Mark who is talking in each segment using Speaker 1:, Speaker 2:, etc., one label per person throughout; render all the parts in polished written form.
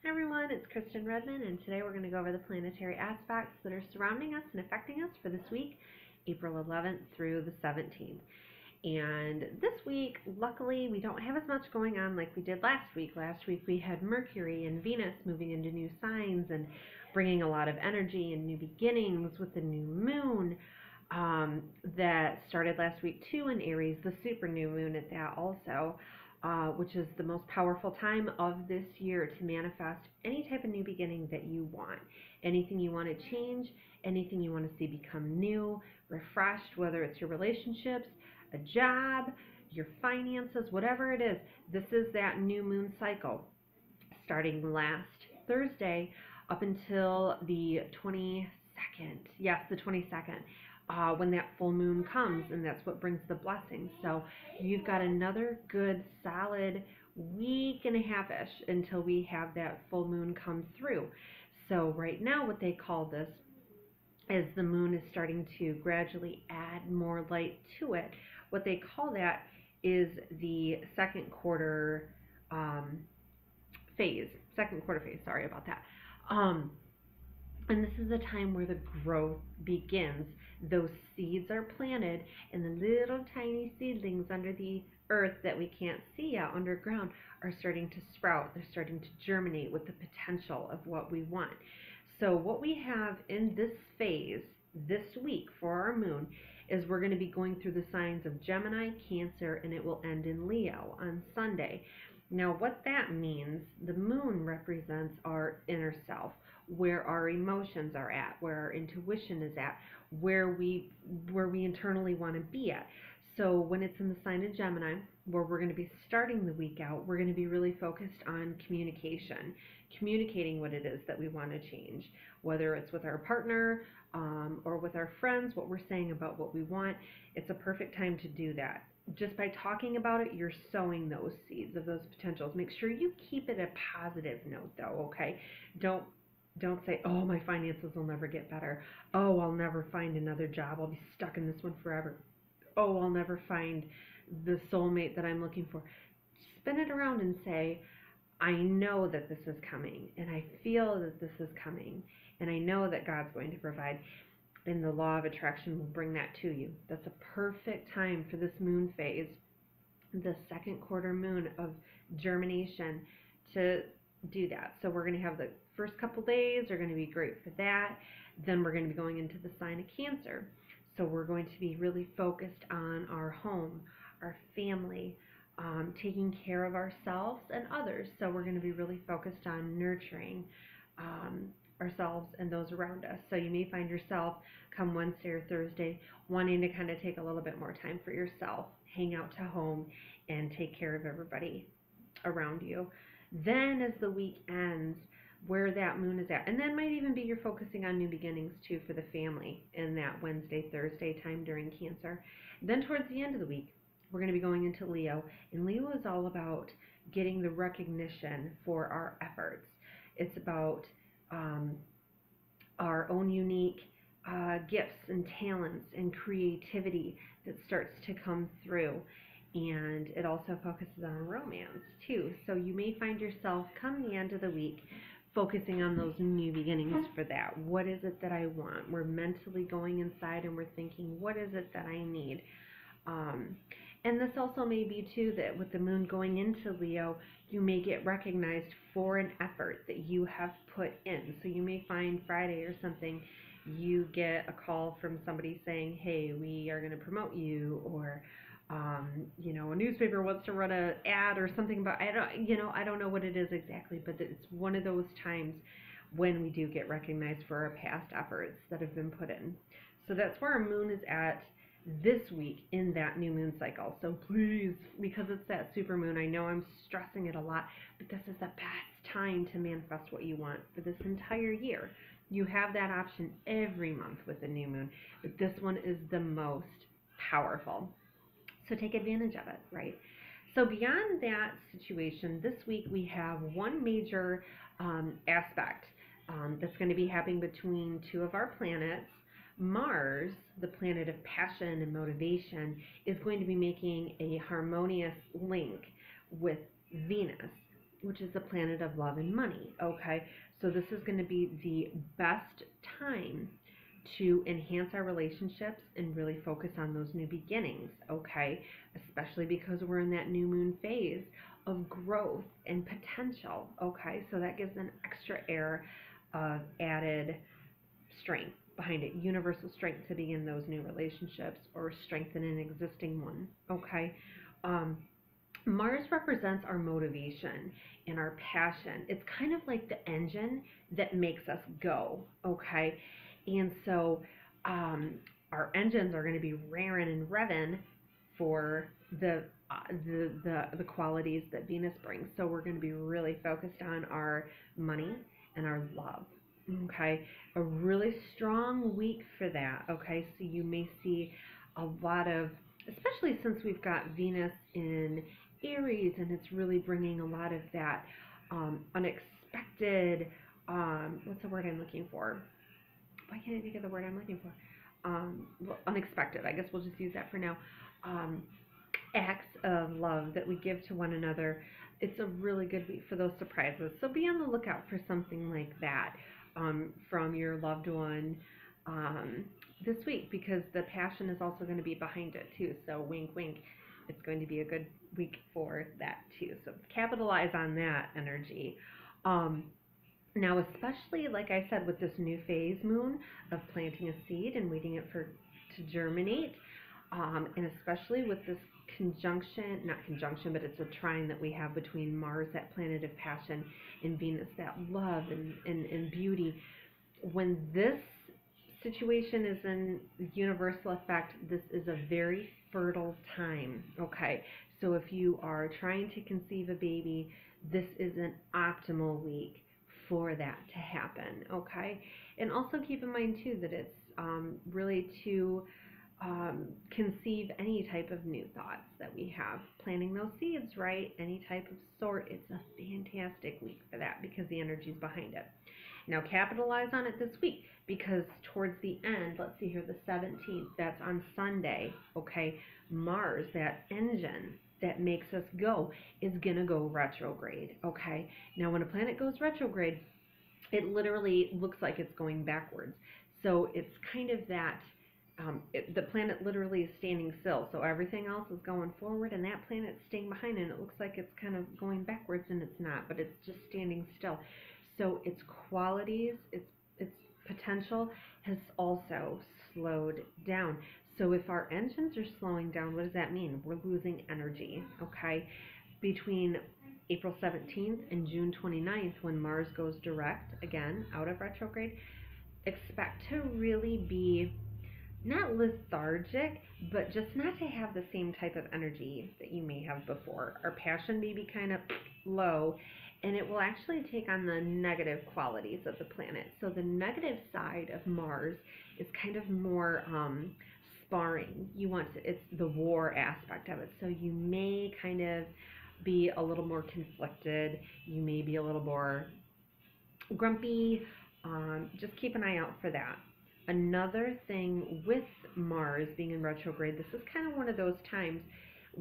Speaker 1: Hi everyone, it's Kristen Redmond, and today we're going to go over the planetary aspects that are surrounding us and affecting us for this week, April 11th through the 17th. And this week, luckily, we don't have as much going on like we did last week. Last week we had Mercury and Venus moving into new signs and bringing a lot of energy and new beginnings with the new moon that started last week too in Aries, the super new moon at that also. Which is the most powerful time of this year to manifest any type of new beginning that you want. Anything you want to change, anything you want to see become new, refreshed, whether it's your relationships, a job, your finances, whatever it is. This is that new moon cycle starting last Thursday up until the 22nd. Yes, the 22nd. When that full moon comes, and that's what brings the blessings. So you've got another good solid week and a half-ish until we have that full moon come through. So right now what they call this is the moon is starting to gradually add more light to it. What they call that is the second quarter phase. Sorry about that. And this is the time where the growth begins. Those seeds are planted, and the little tiny seedlings under the earth that we can't see out underground are starting to sprout. They're starting to germinate with the potential of what we want. So what we have in this phase this week for our moon is we're going to be going through the signs of Gemini, Cancer, and it will end in Leo on Sunday. Now what that means, the moon represents our inner self, where our emotions are at, where our intuition is at, where we internally want to be at. So when it's in the sign of Gemini, where we're going to be starting the week out, we're going to be really focused on communicating what it is that we want to change, whether it's with our partner or with our friends, what we're saying about what we want. It's a perfect time to do that. Just by talking about it, you're sowing those seeds of those potentials. Make sure you keep it a positive note though, okay? Don't say, oh, my finances will never get better. Oh, I'll never find another job. I'll be stuck in this one forever. Oh, I'll never find the soulmate that I'm looking for. Spin it around and say, I know that this is coming, and I feel that this is coming, and I know that God's going to provide, and the law of attraction will bring that to you. That's a perfect time for this moon phase, the second quarter moon of germination, to do that. So we're going to have the first couple days are going to be great for that. Then we're going to be going into the sign of Cancer. So we're going to be really focused on our home, our family, taking care of ourselves and others. So we're going to be really focused on nurturing ourselves and those around us. So you may find yourself come Wednesday or Thursday wanting to kind of take a little bit more time for yourself, hang out to home, and take care of everybody around you. Then as the week ends, where that moon is at, and that might even be you're focusing on new beginnings too for the family in that Wednesday, Thursday time during Cancer. Then towards the end of the week, we're going to be going into Leo, and Leo is all about getting the recognition for our efforts. It's about our own unique gifts and talents and creativity that starts to come through. And it also focuses on romance too. So you may find yourself come the end of the week focusing on those new beginnings for that. What is it that I want? We're mentally going inside and we're thinking, what is it that I need? And this also may be too that with the moon going into Leo, you may get recognized for an effort that you have put in. So you may find Friday or something, you get a call from somebody saying, hey, we are going to promote you, or a newspaper wants to run an ad or something about, I don't know what it is exactly, but it's one of those times when we do get recognized for our past efforts that have been put in. So that's where our moon is at this week in that new moon cycle. So please, because it's that super moon, I know I'm stressing it a lot, but this is the best time to manifest what you want for this entire year. You have that option every month with the new moon, but this one is the most powerful. So take advantage of it, right? So beyond that situation, this week we have one major aspect that's going to be happening between two of our planets. Mars, the planet of passion and motivation, is going to be making a harmonious link with Venus. which is the planet of love and money. Okay, so this is going to be the best time to enhance our relationships and really focus on those new beginnings. Okay, especially because we're in that new moon phase of growth and potential. Okay, so that gives an extra air of added strength behind it, universal strength to begin those new relationships or strengthen an existing one. Okay, um, Mars represents our motivation and our passion. It's kind of like the engine that makes us go, okay? And so our engines are going to be raring and revving for the qualities that Venus brings. So we're going to be really focused on our money and our love. Okay, a really strong week for that. Okay, so you may see a lot of, especially since we've got Venus in Aries, and it's really bringing a lot of that unexpected, what's the word I'm looking for? Why can't I think of the word I'm looking for? Well, unexpected, I guess we'll just use that for now. Acts of love that we give to one another. It's a really good week for those surprises. So be on the lookout for something like that from your loved one this week, because the passion is also going to be behind it too. So wink, wink. It's going to be a good week for that too. So capitalize on that energy. Now, especially like I said, with this new phase moon of planting a seed and waiting it to germinate, and especially with this not conjunction, but it's a trine that we have between Mars, that planet of passion, and Venus, that love and beauty. When this situation is in universal effect, this is a very fertile time. Okay, so if you are trying to conceive a baby, this is an optimal week for that to happen. Okay, and also keep in mind too that it's really to conceive any type of new thoughts that we have, planting those seeds, right? Any type of sort. It's a fantastic week for that because the energy's behind it. Now capitalize on it this week, because towards the end, let's see here, the 17th, that's on Sunday, okay, Mars, that engine that makes us go, is going to go retrograde, okay? Now when a planet goes retrograde, it literally looks like it's going backwards. So it's kind of that, the planet literally is standing still, so everything else is going forward and that planet's staying behind, and it looks like it's kind of going backwards, and it's not, but it's just standing still. So its qualities, its potential has also slowed down. So if our engines are slowing down, what does that mean? We're losing energy, okay? Between April 17th and June 29th, when Mars goes direct, again, out of retrograde, expect to really be not lethargic, but just not to have the same type of energy that you may have before. Our passion may be kind of low, and it will actually take on the negative qualities of the planet. So the negative side of Mars is kind of more sparring. It's the war aspect of it. So you may kind of be a little more conflicted. You may be a little more grumpy. Just keep an eye out for that. Another thing with Mars being in retrograde, this is kind of one of those times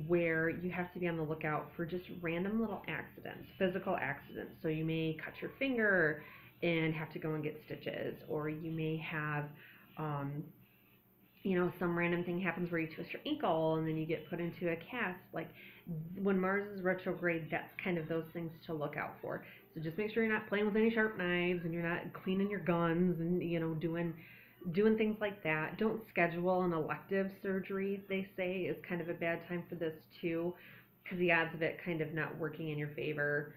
Speaker 1: where you have to be on the lookout for just random little accidents, physical accidents. So you may cut your finger and have to go and get stitches, or you may have, some random thing happens where you twist your ankle and then you get put into a cast. Like when Mars is retrograde, that's kind of those things to look out for. So just make sure you're not playing with any sharp knives and you're not cleaning your guns and, doing things like that. Don't schedule an elective surgery, they say, is kind of a bad time for this too, because the odds of it kind of not working in your favor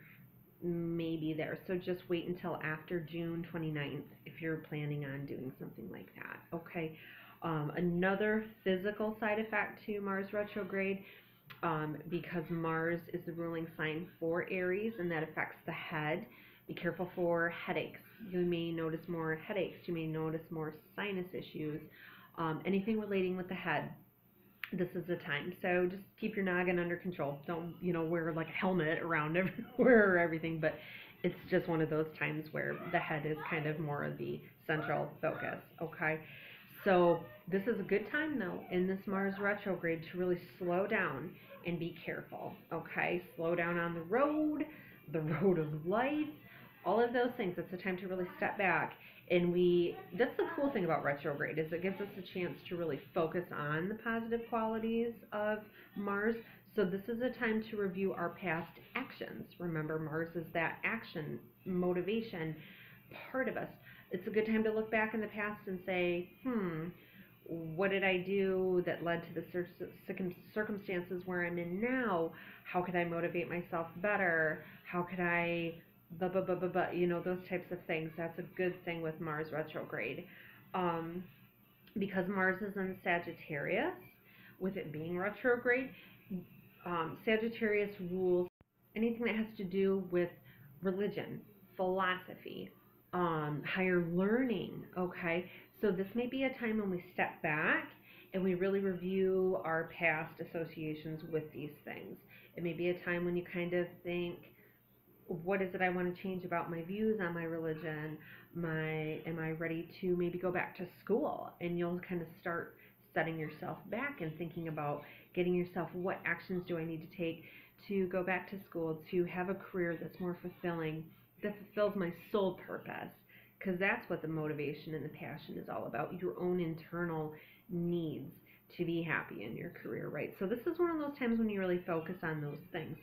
Speaker 1: may be there. So just wait until after June 29th if you're planning on doing something like that, okay? Another physical side effect to Mars retrograde, because Mars is the ruling sign for Aries, and that affects the head. Be careful for headaches. You may notice more headaches. You may notice more sinus issues. Anything relating with the head, this is the time. So just keep your noggin under control. Don't, wear like a helmet around everywhere or everything, but it's just one of those times where the head is kind of more of the central focus, okay? So this is a good time, though, in this Mars retrograde to really slow down and be careful, okay? Slow down on the road. the road of life, all of those things. It's a time to really step back. And that's the cool thing about retrograde, is it gives us a chance to really focus on the positive qualities of Mars. So this is a time to review our past actions. Remember, Mars is that action, motivation part of us. It's a good time to look back in the past and say, what did I do that led to the circumstances where I'm in now? How could I motivate myself better? How could I, those types of things. That's a good thing with Mars retrograde. Because Mars is in Sagittarius, with it being retrograde, Sagittarius rules anything that has to do with religion, philosophy, higher learning, okay? So this may be a time when we step back and we really review our past associations with these things. It may be a time when you kind of think, what is it I want to change about my views on my religion? Am I ready to maybe go back to school? And you'll kind of start setting yourself back and thinking about getting yourself, what actions do I need to take to go back to school, to have a career that's more fulfilling, that fulfills my soul purpose, because that's what the motivation and the passion is all about, your own internal needs to be happy in your career, right? So this is one of those times when you really focus on those things.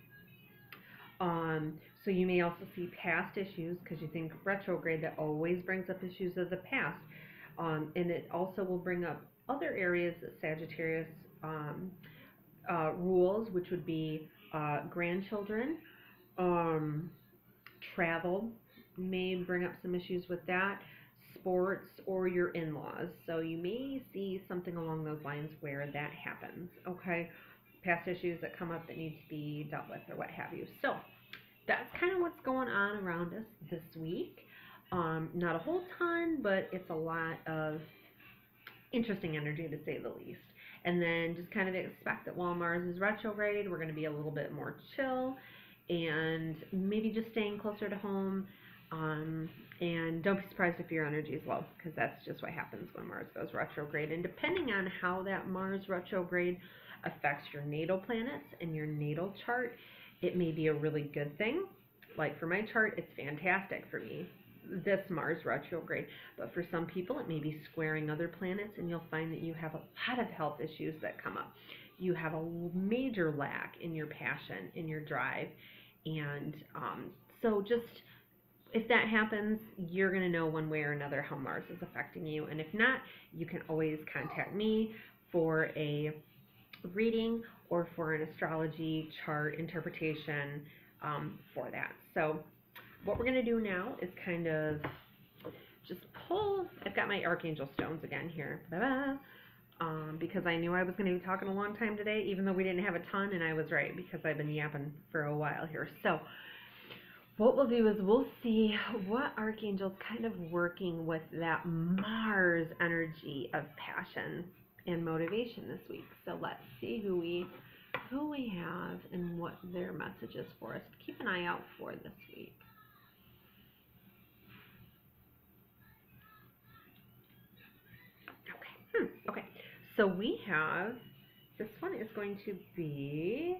Speaker 1: So you may also see past issues, because you think retrograde, that always brings up issues of the past. And it also will bring up other areas that Sagittarius rules, which would be grandchildren, travel may bring up some issues with that, sports, or your in-laws. So you may see something along those lines where that happens, okay? Past issues that come up that need to be dealt with or what have you. So that's kind of what's going on around us this week. Not a whole ton, but it's a lot of interesting energy, to say the least. And then just kind of expect that while Mars is retrograde, we're going to be a little bit more chill and maybe just staying closer to home. And don't be surprised if your energy is low, because that's just what happens when Mars goes retrograde. And depending on how that Mars retrograde affects your natal planets and your natal chart, it may be a really good thing. Like for my chart, it's fantastic for me, this Mars retrograde. But for some people, it may be squaring other planets, and you'll find that you have a lot of health issues that come up. You have a major lack in your passion, in your drive. And so just, if that happens, you're going to know one way or another how Mars is affecting you. And if not, you can always contact me for a reading or for an astrology chart interpretation for that. So what we're going to do now is kind of just pull. I've got my Archangel stones again here, because I knew I was going to be talking a long time today, even though we didn't have a ton, and I was right, because I've been yapping for a while here. So what we'll do is we'll see what Archangel's kind of working with that Mars energy of passion and motivation this week. So let's see who we have and what their message is for us. Keep an eye out for this week. Okay. So we have, this one is going to be,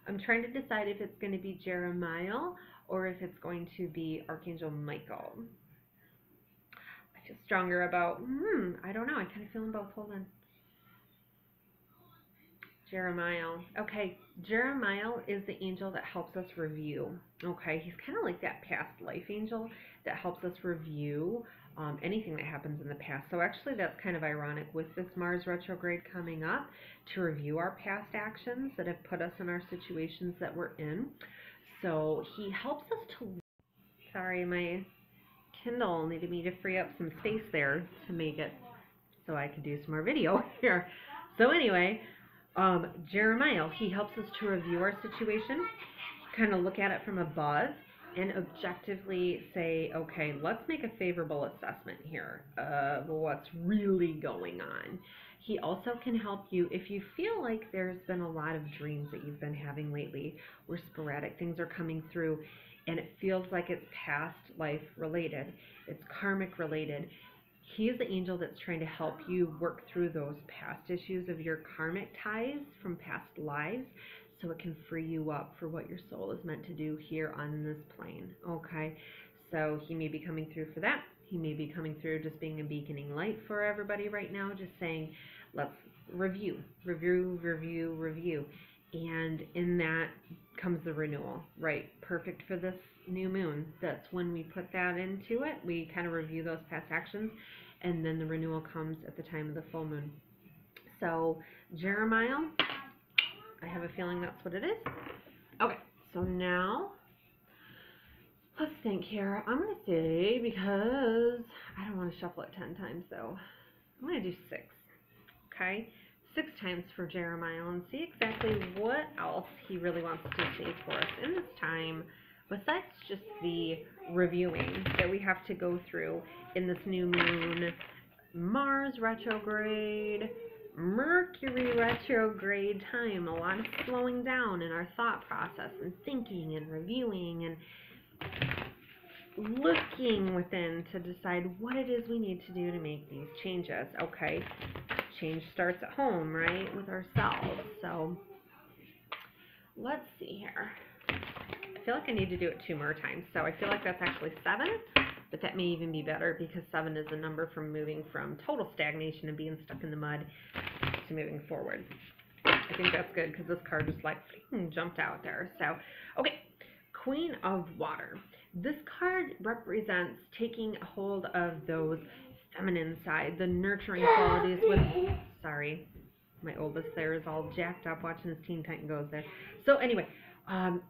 Speaker 1: I'm trying to decide if it's going to be Jeremiah or if it's going to be Archangel Michael. I feel stronger about, I don't know. I kind of feel them both. Hold on. Jeremiah. Okay, Jeremiah is the angel that helps us review. Okay, he's kind of like that past life angel that helps us review anything that happens in the past. So actually that's kind of ironic with this Mars retrograde coming up, to review our past actions that have put us in our situations that we're in. So he helps us to, sorry, my Kindle needed me to free up some space there to make it so I could do some more video here. So anyway, Jeremiah, he helps us to review our situation, kind of look at it from above, and objectively say, okay, let's make a favorable assessment here of what's really going on. He also can help you if you feel like there's been a lot of dreams that you've been having lately where sporadic things are coming through and it feels like it's past life related, it's karmic related. He is the angel that's trying to help you work through those past issues of your karmic ties from past lives, so it can free you up for what your soul is meant to do here on this plane, okay? So he may be coming through for that. He may be coming through just being a beaconing light for everybody right now, just saying, let's review. And in that comes the renewal, right? Perfect for this new moon. That's when we put that into it. We kind of review those past actions, and then the renewal comes at the time of the full moon. So Jeremiah, I have a feeling that's what it is. Okay, so now let's think here. I'm going to say, because I don't want to shuffle it 10 times though, I'm going to do 6. Okay, 6 times for Jeremiah, and see exactly what else he really wants to say for us in this time, besides just the reviewing that we have to go through in this new moon, Mars retrograde, Mercury retrograde time. A lot of slowing down in our thought process and thinking and reviewing and looking within to decide what it is we need to do to make these changes. Okay, change starts at home, right, with ourselves. So let's see here. I feel like I need to do it 2 more times, so I feel like that's actually 7, but that may even be better because 7 is a number from moving from total stagnation and being stuck in the mud to moving forward. I think that's good because this card just like jumped out there. So, okay, Queen of Water. This card represents taking hold of those feminine side, the nurturing qualities with, sorry, my oldest there is all jacked up watching his Teen Titan Goes there. So anyway,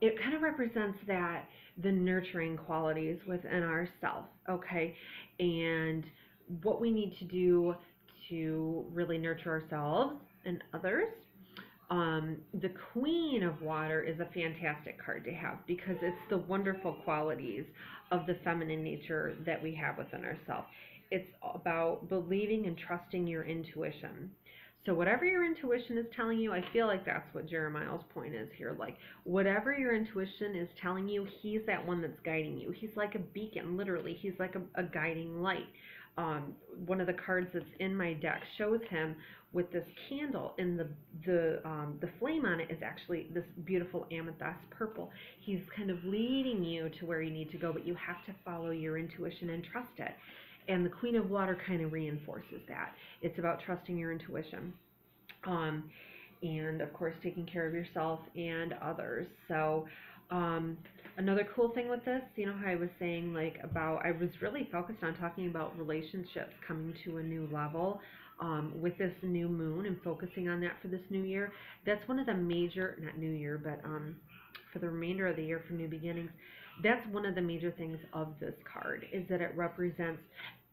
Speaker 1: it kind of represents that, the nurturing qualities within ourselves, okay? And what we need to do to really nurture ourselves and others. The Queen of Water is a fantastic card to have because it's the wonderful qualities of the feminine nature that we have within ourselves. It's about believing and trusting your intuition. So whatever your intuition is telling you, I feel like that's what Jeremiah's point is here. Like, whatever your intuition is telling you, he's that one that's guiding you. He's like a beacon, literally. He's like a guiding light. One of the cards that's in my deck shows him with this candle, and the flame on it is actually this beautiful amethyst purple. He's kind of leading you to where you need to go, but you have to follow your intuition and trust it. And the Queen of Water kind of reinforces that. It's about trusting your intuition. And of course, taking care of yourself and others. So, another cool thing with this, you know how I was saying, like, about, I was really focused on talking about relationships coming to a new level, with this new moon and focusing on that for this new year. That's one of the major, not new year, but, for the remainder of the year for new beginnings. That's one of the major things of this card, is that it represents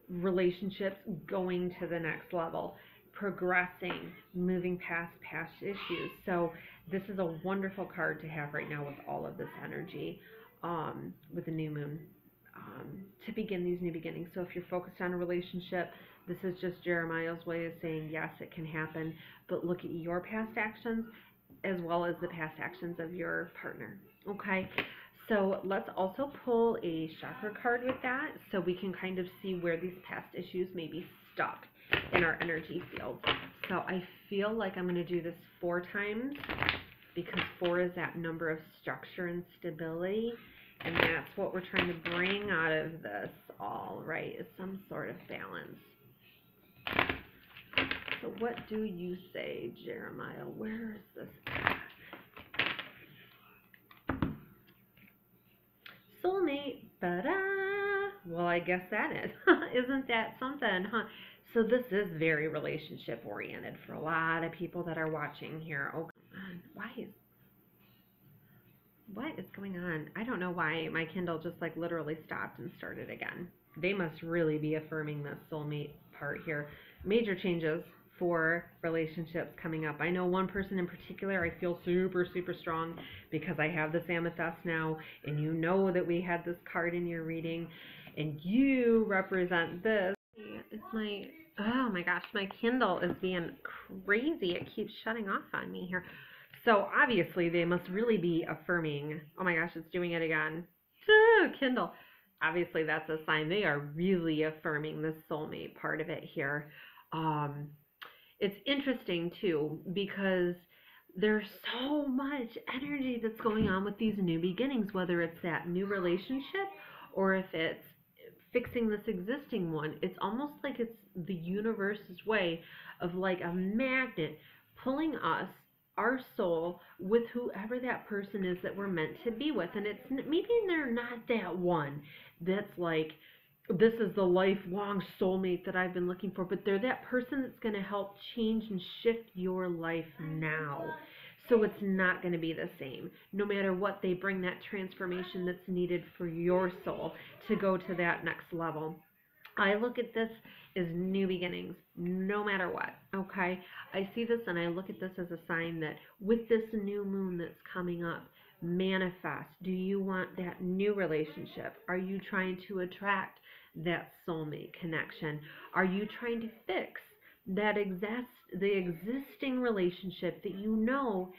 Speaker 1: relationships going to the next level, progressing, moving past issues. So this is a wonderful card to have right now with all of this energy, with the new moon, to begin these new beginnings. So if you're focused on a relationship, this is just Jeremiah's way of saying, yes, it can happen, but look at your past actions as well as the past actions of your partner. Okay? So let's also pull a chakra card with that so we can kind of see where these past issues may be stuck in our energy field. So I feel like I'm going to do this 4 times because 4 is that number of structure and stability, and that's what we're trying to bring out of this all, right, is some sort of balance. So what do you say, Jeremiah? Where is this at? Soulmate, ta-da! Well, I guess that is. Isn't that something, huh? So this is very relationship oriented for a lot of people that are watching here. Oh, come on. What is going on? I don't know why my Kindle just like literally stopped and started again. They must really be affirming this soulmate part here. Major changes for relationships coming up. I know one person in particular I feel super, super strong because I have this amethyst now, and you know that we had this card in your reading, and you represent this. It's my, oh my gosh, my Kindle is being crazy. It keeps shutting off on me here. So obviously they must really be affirming. Oh my gosh, it's doing it again. Kindle. Obviously that's a sign they are really affirming the soulmate part of it here. It's interesting too, because there's so much energy that's going on with these new beginnings, whether it's that new relationship or if it's fixing this existing one. It's almost like it's the universe's way of like a magnet pulling us, our soul, with whoever that person is that we're meant to be with. And it's maybe they're not that one that's like, this is the lifelong soulmate that I've been looking for, but they're that person that's going to help change and shift your life now. So it's not going to be the same. No matter what, they bring that transformation that's needed for your soul to go to that next level. I look at this as new beginnings, no matter what, okay? I see this and I look at this as a sign that with this new moon that's coming up, manifest. Do you want that new relationship? Are you trying to attract that soulmate connection? Are you trying to fix the existing relationship that you know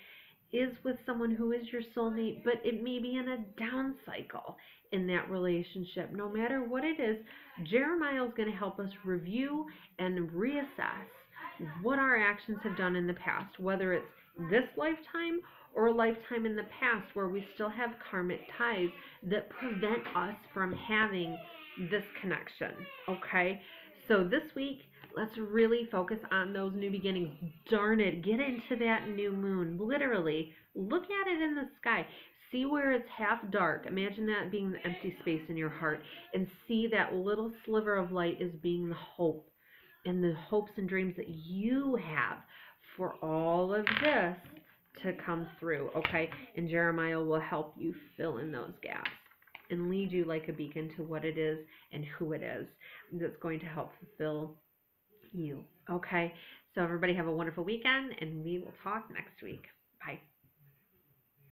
Speaker 1: is with someone who is your soulmate, but it may be in a down cycle in that relationship? No matter what it is, Jeremiah is going to help us review and reassess what our actions have done in the past, whether it's this lifetime or a lifetime in the past where we still have karmic ties that prevent us from having this connection, okay? So this week, let's really focus on those new beginnings. Darn it, get into that new moon. Literally, look at it in the sky. See where it's half dark. Imagine that being the empty space in your heart. And see that little sliver of light as being the hope and the hopes and dreams that you have for all of this to come through, okay? And Jeremiah will help you fill in those gaps and lead you like a beacon to what it is and who it is that's going to help fulfill you, okay? So everybody have a wonderful weekend, and we will talk next week. Bye.